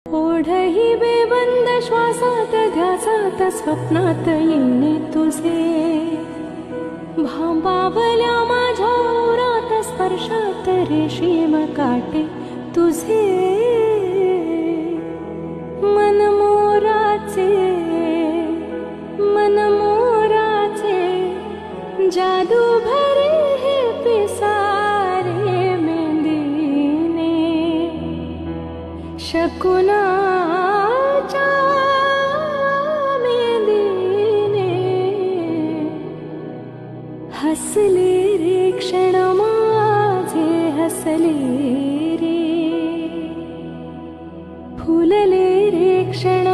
ओढही बेबंद श्वासात ध्यासात स्वप्नात येणे तुझे भांबावल्या माझ्या ओरात स्पर्शात रेशीम काटे तुझे मनमोराचे जादू भरे हे पिसारे मेंदीने शकुनाच्या मेंदीने हसले रे क्षण माझे हसले रे फुलले रे क्षण